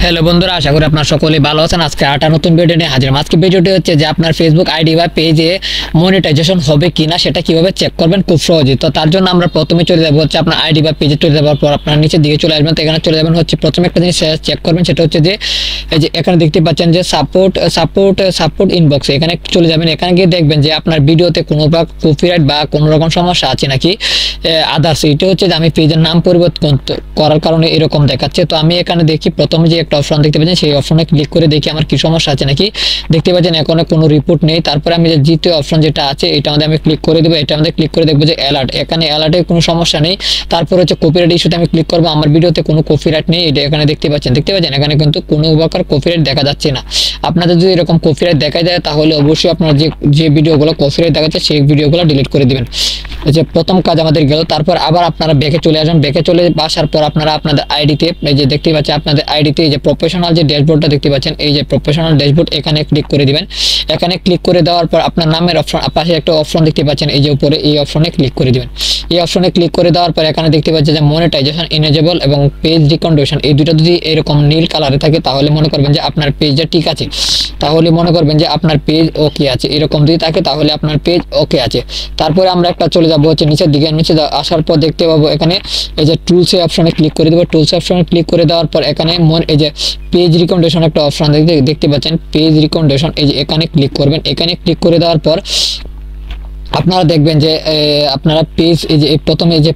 Hello বন্ধুরা, আশা করি আপনারা সকলেই ভালো আছেন। আজকে আটা নতুন ভিডিও নিয়ে হাজির। আজকে ভিডিওটি হচ্ছে যে আপনার ফেসবুক আইডি বা পেজে মনিটাইজেশন হবে কিনা সেটা কিভাবে চেক করবেন খুব সহজেই। তো তার জন্য আমরা প্রথমে চলে যাব হচ্ছে আপনার আইডি বা পেজে চলে যাওয়ার পর আপনার নিচের দিকে চলে আসবেন। তো এখানে চলে যাবেন হচ্ছে প্রথমে একটা জিনিস চেক করবেন, সেটা হচ্ছে যে এই যে এখানে দেখতে পাচ্ছেন যে সাপোর্ট ইনবক্স, এখানে চলে যাবেন। এখানে গিয়ে দেখবেন যে আপনার ভিডিওতে কোনো কপিরাইট বা কোনো রকম সমস্যা আছে নাকি আদার্স। এটা হচ্ছে যে আমি পেজের নাম পরিবর্তন করার কারণে এরকম দেখাচ্ছে। তো আমি এখানে দেখি প্রথমে যে একটা অপশন দেখতে পাচ্ছেন সেই অপশনে ক্লিক করে দেখি আমার কি সমস্যা আছে নাকি। দেখতে পাচ্ছেন এখানে কোনো রিপোর্ট নেই। তারপরে আমি যে দ্বিতীয় অপশন যেটা আছে এটা মধ্যে আমি ক্লিক করে দেবো। এটা মধ্যে ক্লিক করে দেখবো যে অ্যালার্ট, এখানে অ্যালার্টে কোনো সমস্যা নেই। তারপর হচ্ছে কপিরাইট ইস্যুতে আমি ক্লিক করবো। আমার ভিডিওতে কোনো কপিরাইট নেই, এটা এখানে দেখতে পাচ্ছেন এখানে কিন্তু কোনো প্রকার কপিরাইট দেখা যাচ্ছে না। আপনাদের যদি এরকম কপিরাইট দেখা যায় তাহলে অবশ্যই আপনারা যে ভিডিওগুলো কপিরাইট দেখাচ্ছে সেই ভিডিওগুলো ডিলিট করে দিবেন। যে প্রথম কাজ আমাদের গেল। তারপর আবার আপনারা ব্যাকে চলে আসবেন। ব্যাকে চলে আসার পর আপনারা আপনাদের আইডিতে এই যে দেখতে পাচ্ছেন আপনাদের আইডিতে এই যে প্রফেশনাল যে ড্যাশবোর্ডটা দেখতে পাচ্ছেন, এই যে প্রফেশনাল ড্যাশবোর্ড, এখানে ক্লিক করে দিবেন। এখানে ক্লিক করে দেওয়ার পর আপনার নামের অপশন পাশে একটা অপশন দেখতে পাচ্ছেন এই যে উপরে, এই অপশনে ক্লিক করে দিবেন। এই অপশনে ক্লিক করে দেওয়ার পর এখানে দেখতে পাচ্ছেন যে মনিটাইজেশন ইনেবল এবং পেজ রিকমেন্ডেশন, এই দুটো যদি এরকম নীল কালারে থাকে তাহলে মনে করবেন যে আপনার পেজটা ঠিক আছে, তাহলে মনে করবেন যে আপনার পেজ ওকে আছে। এরকম যদি থাকে তাহলে আপনার পেজ ওকে আছে। তারপরে আমরা একটা চলে যাবো হচ্ছে নিচের দিকে। নিচে আসার পর দেখতে পাবো এখানে এই যে টুলসে অপশনে ক্লিক করে দেবো। টুলসে অপশনে ক্লিক করে দেওয়ার পর এখানে এই যে পেজ রিকমেন্ডেশন একটা অপশন দেখতে পাচ্ছেন, পেজ রিকমেন্ডেশন, এই যে এখানে ক্লিক করবেন। এখানে ক্লিক করে দেওয়ার পর আপনারা দেখবেন যে আপনারা পেজ এই যে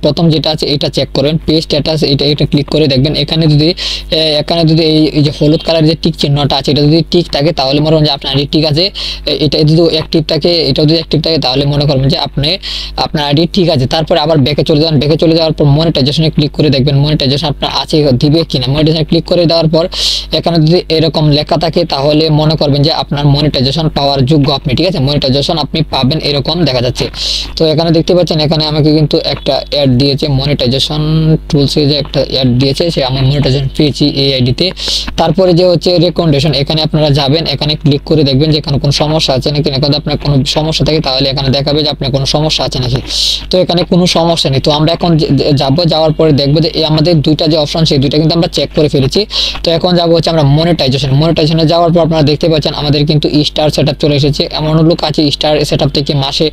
প্রথম যেটা আছে এটা চেক করবেন, পেজ স্ট্যাটাস, এটা ক্লিক করে দেখবেন। এখানে যদি এই যে হলুদ কালার যে টিক চিহ্নটা আছে এটা যদি টিক থাকে তাহলে মনে করবেন যে আপনার আইডি ঠিক আছে। এটা যদি অ্যাক্টিভ থাকে, এটা যদি অ্যাক্টিভ থাকে তাহলে মনে করবেন যে আপনার আইডি ঠিক আছে। তারপরে আবার ব্যাকে চলে যাবেন। ব্যাকে চলে যাওয়ার পর মনিটাইজেশনে ক্লিক করে দেখবেন মনিটাইজেশন আপনার আছে দিবে কিনা। মনিটাইজেশনে ক্লিক করে দেওয়ার পর এখানে যদি এরকম লেখা থাকে তাহলে মনে করবেন যে আপনার মনিটাইজেশন পাওয়ার যোগ্য আপনি, ঠিক আছে, মনিটাইজেশন আপনি পাবেন, এরকম দেখা যাচ্ছে। তো এখানে দেখতে পাচ্ছেন এখানে আমাকে কিন্তু একটা অ্যাড দিয়েছে, মনিটাইজেশন টুলসে যে একটা অ্যাড দিয়েছে, সে আমি মনিটাইজেশন পেয়েছি এই আইডিতে। তারপরে যে হচ্ছে রেকমেন্ডেশন, এখানে আপনারা যাবেন, এখানে ক্লিক করে দেখবেন যে এখানে কোনো সমস্যা আছে নাকি। এখানে আপনার কোনো সমস্যা থাকে তাহলে এখানে দেখাবে যে আপনার কোনো সমস্যা আছে নাকি। তো এখানে কোনো সমস্যা নেই। তো আমরা এখন যাওয়ার পরে দেখবো যে আমাদের দুইটা যে অপশন সেই দুইটা কিন্তু আমরা চেক করে ফেলেছি। তো এখন যাবো হচ্ছে আমরা মনিটাইজেশনে যাওয়ার পর আপনারা দেখতে পাচ্ছেন আমাদের কিন্তু স্টার সেটআপ চলে এসেছে। এমন লোক আছে স্টার সেটআপ থেকে মাসে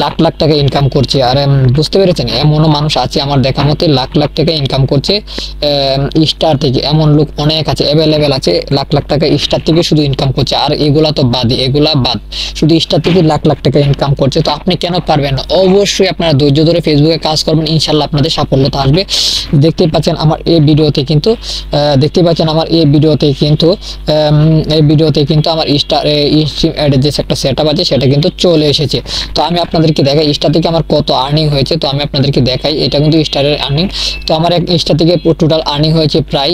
লাখ লাখ টাকা ইনকাম করছে। আর বুঝতে পেরেছেন, এমনও মানুষ আছে আমার দেখা মতে লাখ লাখ টাকা ইনকাম করছে স্টার থেকে। এমন লোক অনেক আছে, অ্যাভেলেবেল আছে, লাখ লাখ টাকা স্টার থেকে শুধু ইনকাম করছে। আর এগুলা তো এগুলা বাদ, শুধু স্টার থেকে লাখ লাখ টাকা ইনকাম করছে। তো আপনি কেন পারবেন না? অবশ্যই আপনারা ধৈর্য ধরে ফেসবুকে কাজ করবেন, ইনশাল্লাহ আপনাদের সাফল্যতা আসবে। দেখতে পাচ্ছেন আমার এই ভিডিওতে কিন্তু আমার স্টার স্ট্রিম অ্যাডের যে একটা সেটআপ আছে সেটা কিন্তু চলে এসেছে। তো আমি আপনাদেরকে দেখাই স্টার থেকে আমার কত আর্নিং হয়েছে। তো আমি আপনাদেরকে দেখাই, এটা কিন্তু স্টারের আর্নিং। তো আমার স্টার থেকে টোটাল আর্নিং হয়েছে প্রায়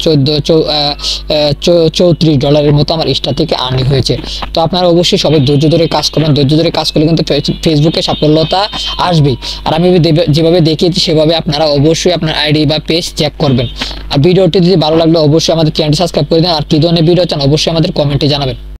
$34 মতো আমার স্টার থেকে আর্নিং হয়েছে। তো আপনারা অবশ্যই সবাই ধৈর্য ধরে কাজ করবেন। ধৈর্য ধরে কাজ করলে কিন্তু ফেসবুকে সাফল্যতা আসবেই। আর আমি যেভাবে দেখিয়েছি সেভাবে আপনারা অবশ্যই আপনার আইডি বা পেজ চেক করবেন। আর ভিডিওটি যদি ভালো লাগলে অবশ্যই আমাদের চ্যানেলটি সাবস্ক্রাইব করে দেন। আর কি ধরনের ভিডিও চান অবশ্যই আমাদের কমেন্টে জানাবেন।